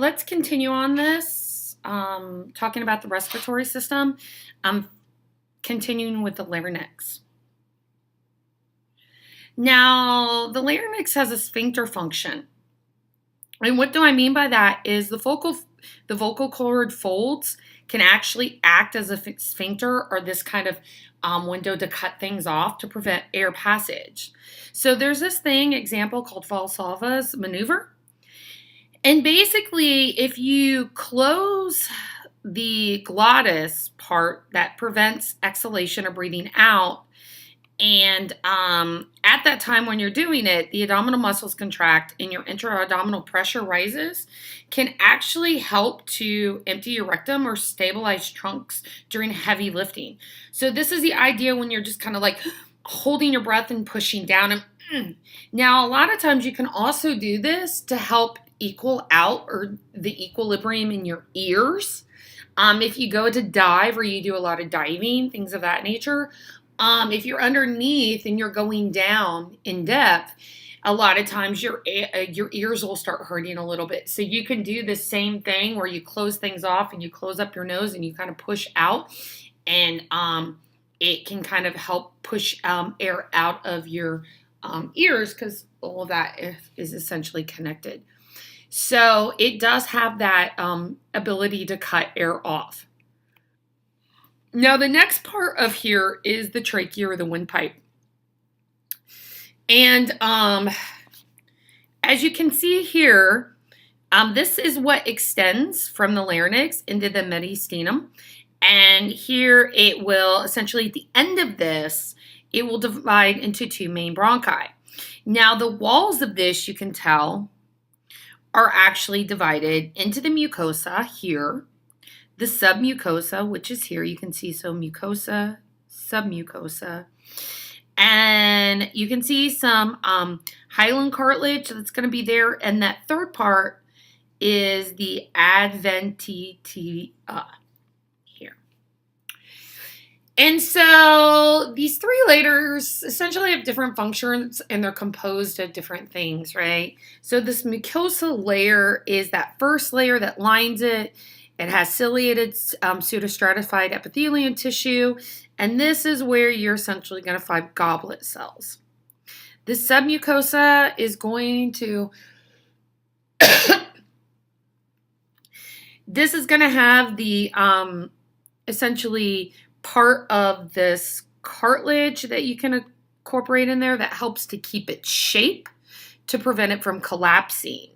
let's continue on this, talking about the respiratory system. I'm continuing with the larynx. Now, the larynx has a sphincter function. And what do I mean by that is the vocal cord folds can actually act as a sphincter, or this kind of window to cut things off to prevent air passage. So there's this example called Valsalva's maneuver. And basically, if you close the glottis part that prevents exhalation or breathing out, and at that time when you're doing it, the abdominal muscles contract and your intra-abdominal pressure rises, can actually help to empty your rectum or stabilize trunks during heavy lifting. So this is the idea when you're just kind of like holding your breath and pushing down. Now, a lot of times you can also do this to help equal out or the equilibrium in your ears. If you go to dive or you do a lot of diving, things of that nature, if you're underneath and you're going down in depth, a lot of times your ears will start hurting a little bit. So you can do the same thing where you close things off and you close up your nose and you kind of push out, and it can kind of help push air out of your ears, because all of that is essentially connected. So it does have that ability to cut air off. Now, the next part of here is the trachea or the windpipe. And as you can see here, this is what extends from the larynx into the mediastinum. And here it will essentially, at the end of this, it will divide into two main bronchi. Now, the walls of this, you can tell, are actually divided into the mucosa here, the submucosa, which is here. You can see, so mucosa, submucosa. And you can see some hyaline cartilage that's going to be there. And that third part is the adventitia here. And so these three layers essentially have different functions, and they're composed of different things, right? So this mucosa layer is that first layer that lines it. It has ciliated pseudostratified epithelium tissue, and this is where you're essentially going to find goblet cells. The submucosa is going to, this is going to have the essentially part of this cartilage that you can incorporate in there that helps to keep its shape to prevent it from collapsing.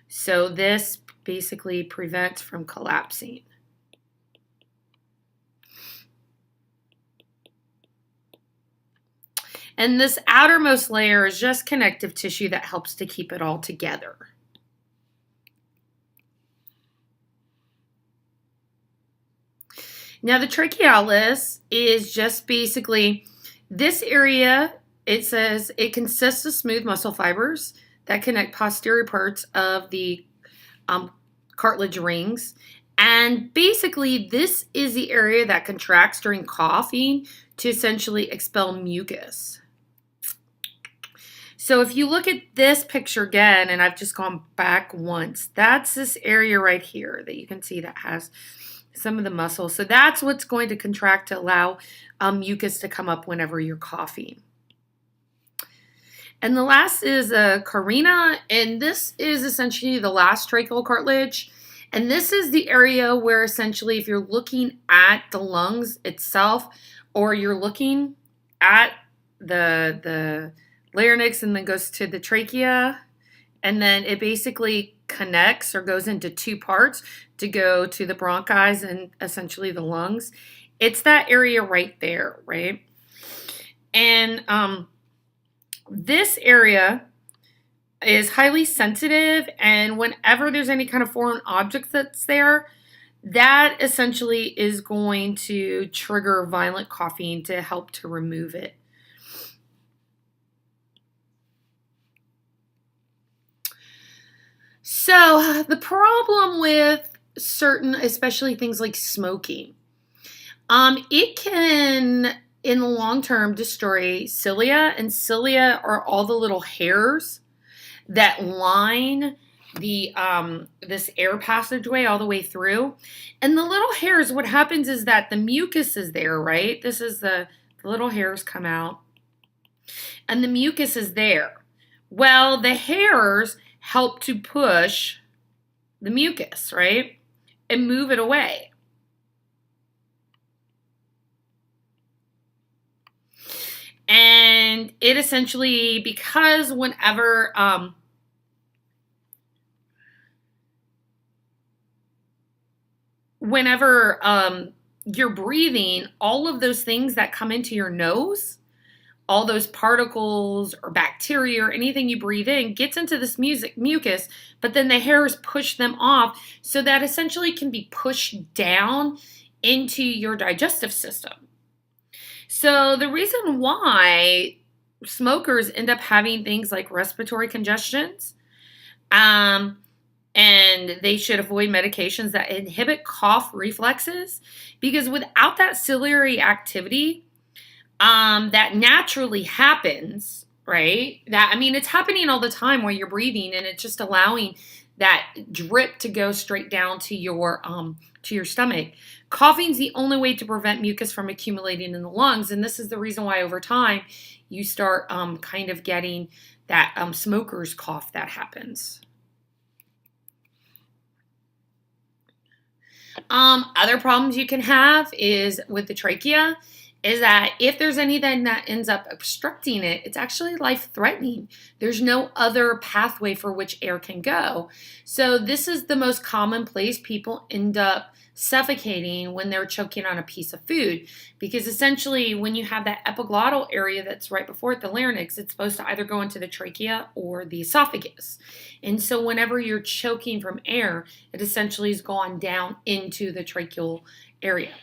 So this basically prevents from collapsing. And this outermost layer is just connective tissue that helps to keep it all together. Now, the trachealis is just basically this area. It says it consists of smooth muscle fibers that connect posterior parts of the cartilage rings. And basically, this is the area that contracts during coughing to essentially expel mucus. So if you look at this picture again, and I've just gone back once, that's this area right here that you can see that has some of the muscles. So that's what's going to contract to allow mucus to come up whenever you're coughing. And the last is a carina, and this is essentially the last tracheal cartilage. And this is the area where essentially if you're looking at the lungs itself, or you're looking at the larynx and then goes to the trachea, and then it basically connects or goes into two parts to go to the bronchi and essentially the lungs. It's that area right there, right? And this area is highly sensitive, and whenever there's any kind of foreign object that's there, that essentially is going to trigger violent coughing to help to remove it. So the problem with certain, especially things like smoking, it can, in the long term, destroy cilia, and cilia are all the little hairs that line this air passageway all the way through. And the little hairs, what happens is that the mucus is there, right? This is the little hairs come out, and the mucus is there. Well, the hairs help to push the mucus, right? And move it away. And it essentially, because whenever you're breathing, all of those things that come into your nose, all those particles or bacteria or anything you breathe in gets into this mucus, but then the hairs push them off, so that essentially can be pushed down into your digestive system. So the reason why smokers end up having things like respiratory congestions, and they should avoid medications that inhibit cough reflexes, because without that ciliary activity, that naturally happens, right? It's happening all the time while you're breathing, and it's just allowing that drip to go straight down to your stomach. Coughing is the only way to prevent mucus from accumulating in the lungs, and this is the reason why over time you start kind of getting that smoker's cough that happens. Other problems you can have is with the trachea, is that if there's anything that ends up obstructing it, it's actually life-threatening. There's no other pathway for which air can go. So this is the most common place people end up suffocating when they're choking on a piece of food, because essentially when you have that epiglottal area that's right before it, the larynx, it's supposed to either go into the trachea or the esophagus. And so whenever you're choking from air, it essentially has gone down into the tracheal area.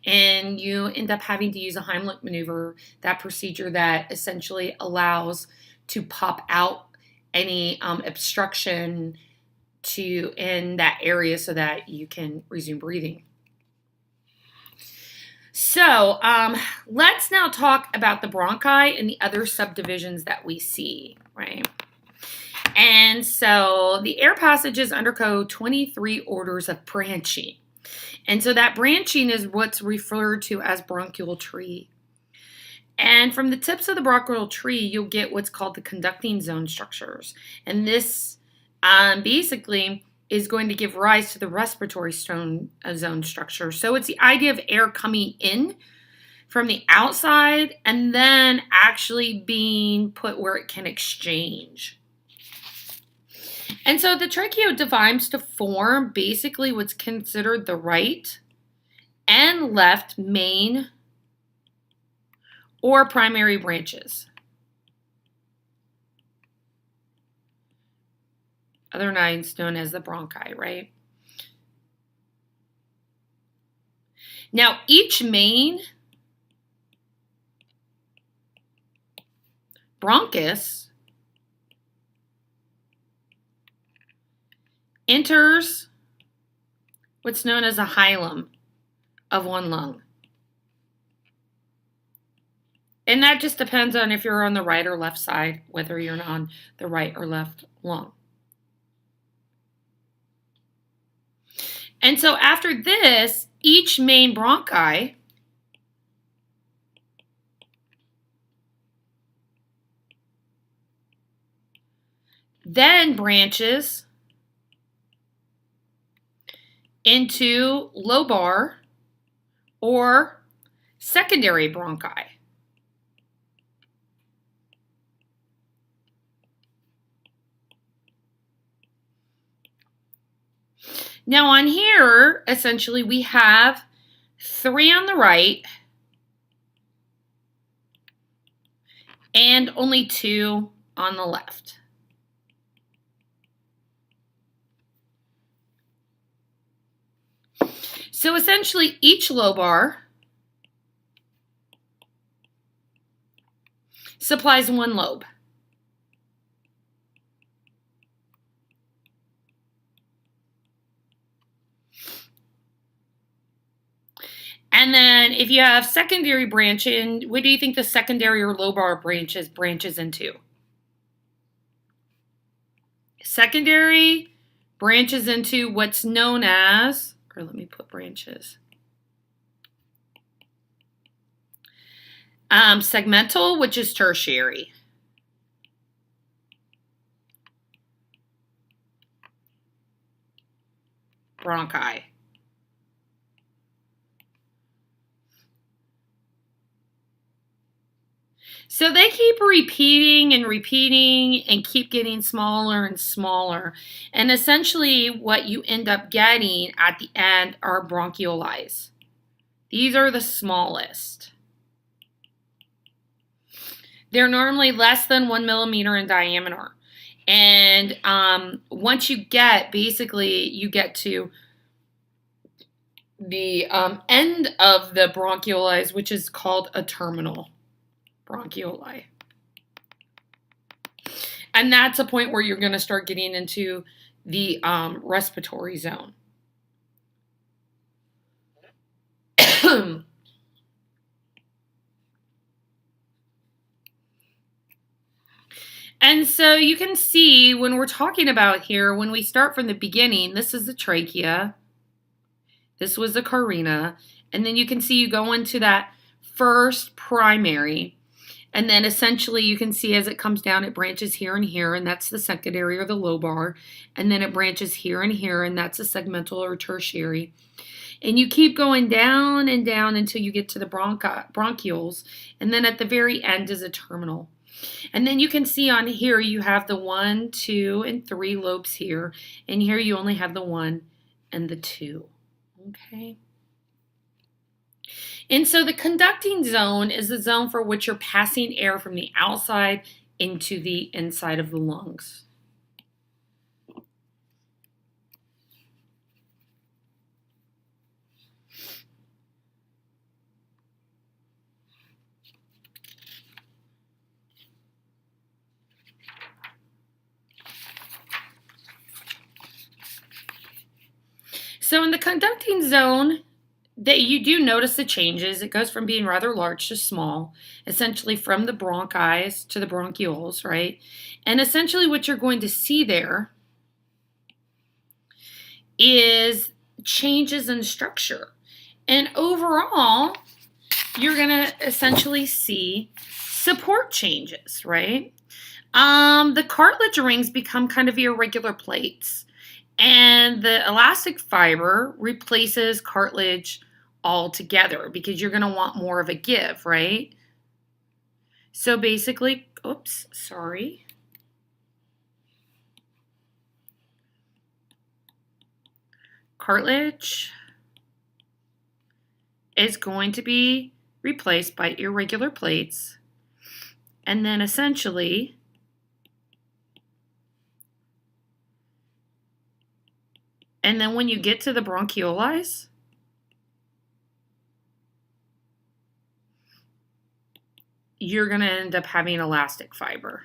And you end up having to use a Heimlich maneuver, that procedure that essentially allows to pop out any obstruction in that area so that you can resume breathing. So let's now talk about the bronchi and the other subdivisions that we see, right? And so the air passages undergo 23 orders of branching. And so that branching is what's referred to as bronchial tree. And from the tips of the bronchial tree, you'll get what's called the conducting zone structures. And this basically is going to give rise to the respiratory zone structure. So it's the idea of air coming in from the outside and then actually being put where it can exchange. And so the trachea divides to form basically what's considered the right and left main or primary branches. Otherwise known as the bronchi, right? Now, each main bronchus enters what's known as a hilum of one lung. And that just depends on if you're on the right or left side, whether you're on the right or left lung. And so after this, each main bronchi then branches into lobar or secondary bronchi. Now on here, essentially we have 3 on the right and only 2 on the left. So essentially each lobar supplies 1 lobe. And then if you have secondary branching, what do you think the secondary or lobar branches into? Secondary branches into what's known as, or let me put branches, segmental, which is tertiary. Bronchi. So they keep repeating and repeating and keep getting smaller and smaller. And essentially what you end up getting at the end are bronchioles. These are the smallest. They're normally less than 1 millimeter in diameter. And once you get, basically, you get to the end of the bronchioles, which is called a terminal bronchioli. And that's a point where you're going to start getting into the respiratory zone. And so you can see when we're talking about here, when we start from the beginning, this is the trachea. This was the carina. And then you can see you go into that first primary. And then essentially you can see as it comes down, it branches here and here, and that's the secondary or the lobar. And then it branches here and here, and that's the segmental or tertiary. And you keep going down and down until you get to the bronchioles. And then at the very end is a terminal. And then you can see on here you have the 1, 2, and 3 lobes here. And here you only have the 1 and the 2. Okay. And so the conducting zone is the zone for which you're passing air from the outside into the inside of the lungs. So in the conducting zone, that you do notice the changes. It goes from being rather large to small, essentially from the bronchi to the bronchioles, right? And essentially what you're going to see there is changes in structure. And overall, you're going to essentially see support changes, right? The cartilage rings become kind of irregular plates. And the elastic fiber replaces cartilage altogether because you're going to want more of a give, right? So basically, oops, sorry. Cartilage is going to be replaced by irregular plates. And then essentially, and then when you get to the bronchioles, you're going to end up having elastic fiber.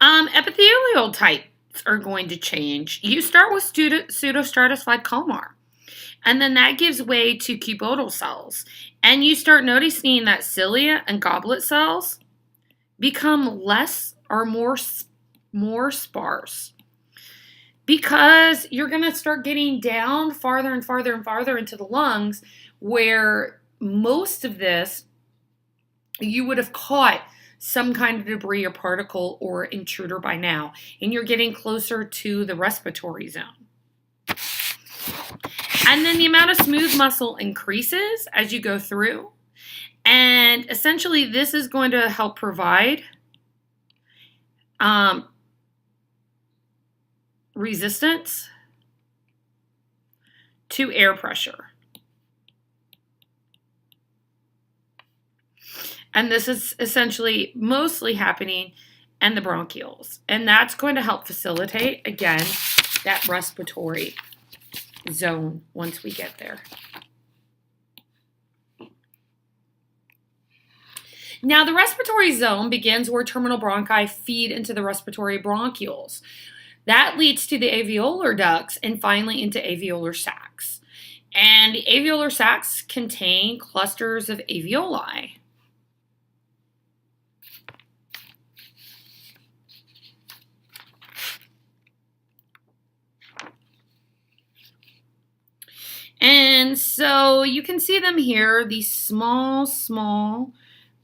Epithelial types are going to change. You start with pseudostratified colmar, and then that gives way to cuboidal cells. And you start noticing that cilia and goblet cells become less or more sparse because you're going to start getting down farther and farther and farther into the lungs, where most of this you would have caught some kind of debris or particle or intruder by now, and you're getting closer to the respiratory zone. And then the amount of smooth muscle increases as you go through. And essentially, this is going to help provide resistance to air pressure. And this is essentially mostly happening in the bronchioles. And that's going to help facilitate, again, that respiratory zone once we get there. Now, the respiratory zone begins where terminal bronchi feed into the respiratory bronchioles. That leads to the alveolar ducts and finally into alveolar sacs. And the alveolar sacs contain clusters of alveoli. And so you can see them here, these small,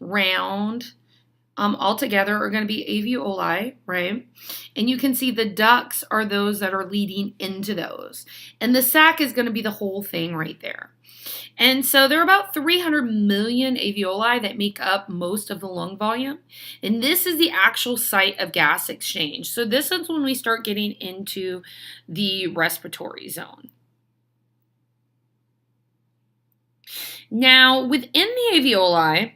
round, altogether are going to be alveoli, right? And you can see the ducts are those that are leading into those. And the sac is going to be the whole thing right there. And so there are about 300 million alveoli that make up most of the lung volume. And this is the actual site of gas exchange. So this is when we start getting into the respiratory zone. Now, within the alveoli,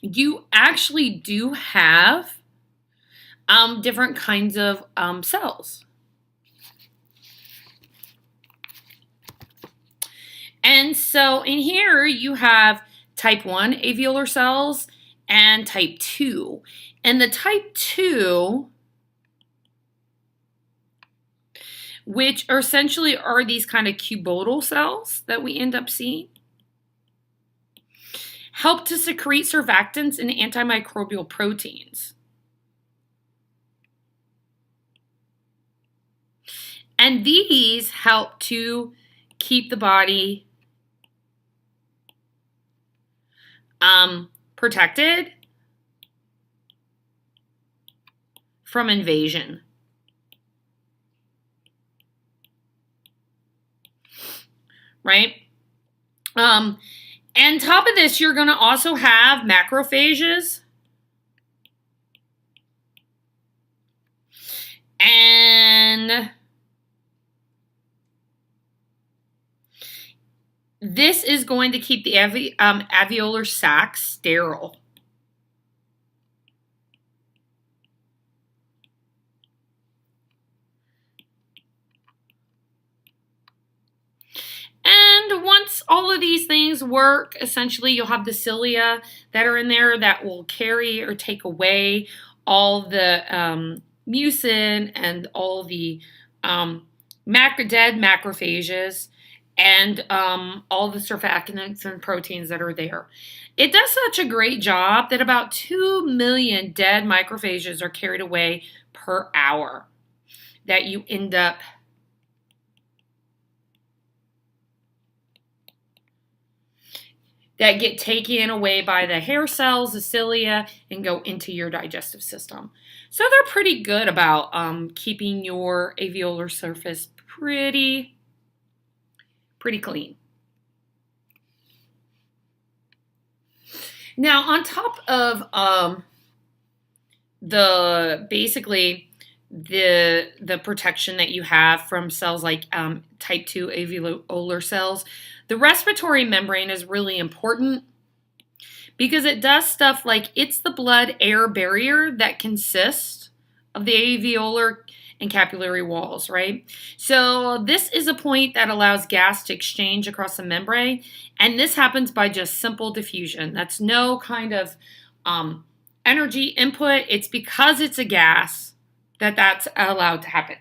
you actually do have different kinds of cells. And so in here you have type 1 alveolar cells and type 2. And the type 2, which are essentially are these kind of cuboidal cells that we end up seeing, help to secrete surfactants and antimicrobial proteins. And these help to keep the body protected from invasion. Right? And top of this, you're going to also have macrophages. And this is going to keep the alveolar sac sterile. And once all of these things work, essentially you'll have the cilia that are in there that will carry or take away all the mucin and all the dead macrophages and all the surfactants and proteins that are there. It does such a great job that about 2 million dead macrophages are carried away per hour that you end up that get taken away by the hair cells, the cilia, and go into your digestive system. So they're pretty good about keeping your alveolar surface pretty clean. Now, on top of the protection that you have from cells like type 2 alveolar cells, the respiratory membrane is really important because it does stuff like it's the blood-air barrier that consists of the alveolar and capillary walls, right? So this is a point that allows gas to exchange across the membrane, and this happens by just simple diffusion. That's no kind of energy input. It's because it's a gas that that's allowed to happen.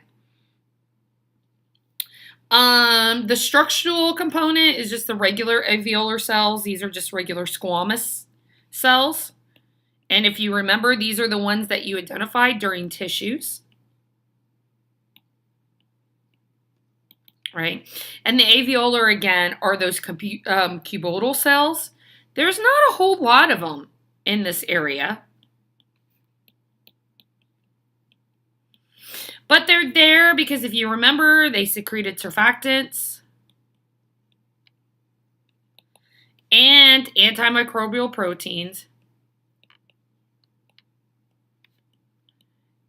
The structural component is just the regular alveolar cells. These are just regular squamous cells. And if you remember, these are the ones that you identified during tissues. Right? And the alveolar, again, are those cuboidal cells. There's not a whole lot of them in this area. But they're there because if you remember, they secreted surfactants and antimicrobial proteins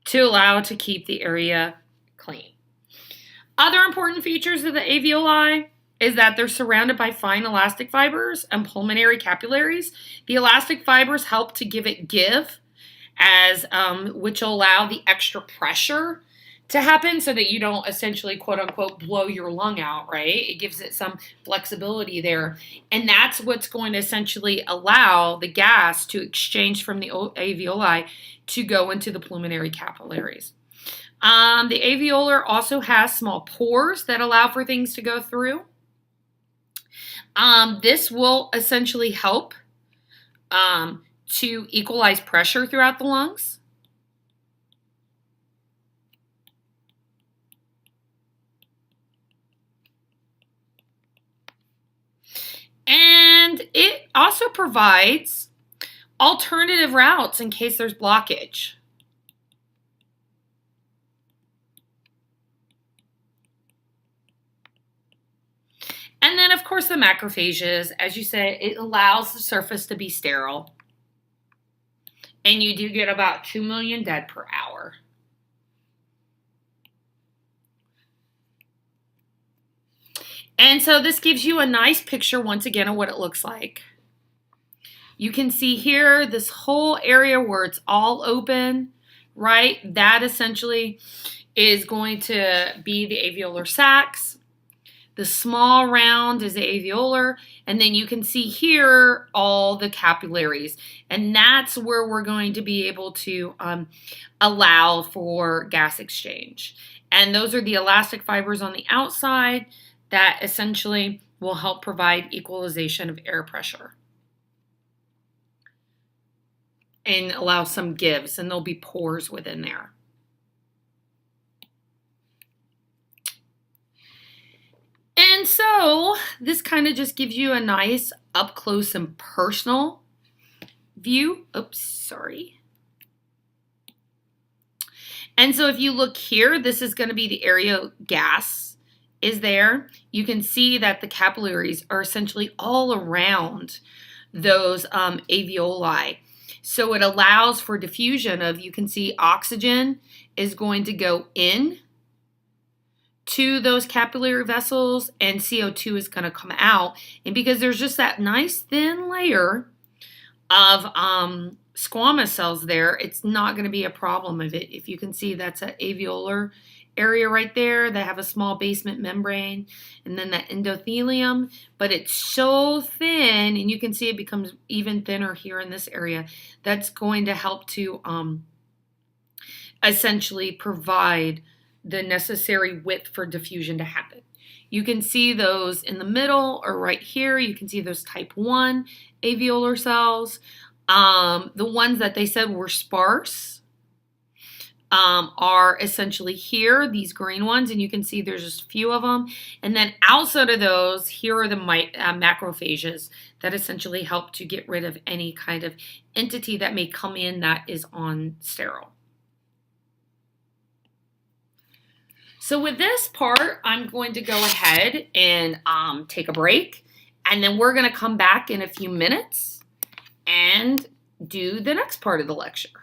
to allow to keep the area clean. Other important features of the alveoli is that they're surrounded by fine elastic fibers and pulmonary capillaries. The elastic fibers help to give it give, which will allow the extra pressure to happen so that you don't essentially, quote unquote, blow your lung out, right? It gives it some flexibility there. And that's what's going to essentially allow the gas to exchange from the alveoli to go into the pulmonary capillaries. The alveolar also has small pores that allow for things to go through. This will essentially help to equalize pressure throughout the lungs. it also provides alternative routes in case there's blockage. And then, of course, the macrophages, as you say, it allows the surface to be sterile. And you do get about 2 million dead per hour. And so this gives you a nice picture, once again, of what it looks like. You can see here this whole area where it's all open, right? That essentially is going to be the alveolar sacs. The small round is the alveolar, and then you can see here all the capillaries, and that's where we're going to be able to allow for gas exchange. And those are the elastic fibers on the outside that essentially will help provide equalization of air pressure and allow some gives, and there'll be pores within there. And so this kind of just gives you a nice up close and personal view. Oops, sorry. And so if you look here, this is going to be the area gas is there. You can see that the capillaries are essentially all around those alveoli. So it allows for diffusion of, you can see oxygen is going to go in to those capillary vessels, and CO2 is going to come out. And because there's just that nice thin layer of squamous cells there, it's not going to be a problem of it. If you can see, that's an alveolar area right there. They have a small basement membrane, and then that endothelium, but it's so thin, and you can see it becomes even thinner here in this area. That's going to help to essentially provide the necessary width for diffusion to happen. You can see those in the middle or right here. You can see those type 1 alveolar cells. The ones that they said were sparse are essentially here, these green ones, and you can see there's just a few of them. And then outside of those, here are the macrophages that essentially help to get rid of any kind of entity that may come in that is unsterile. So with this part, I'm going to go ahead and take a break, and then we're going to come back in a few minutes and do the next part of the lecture.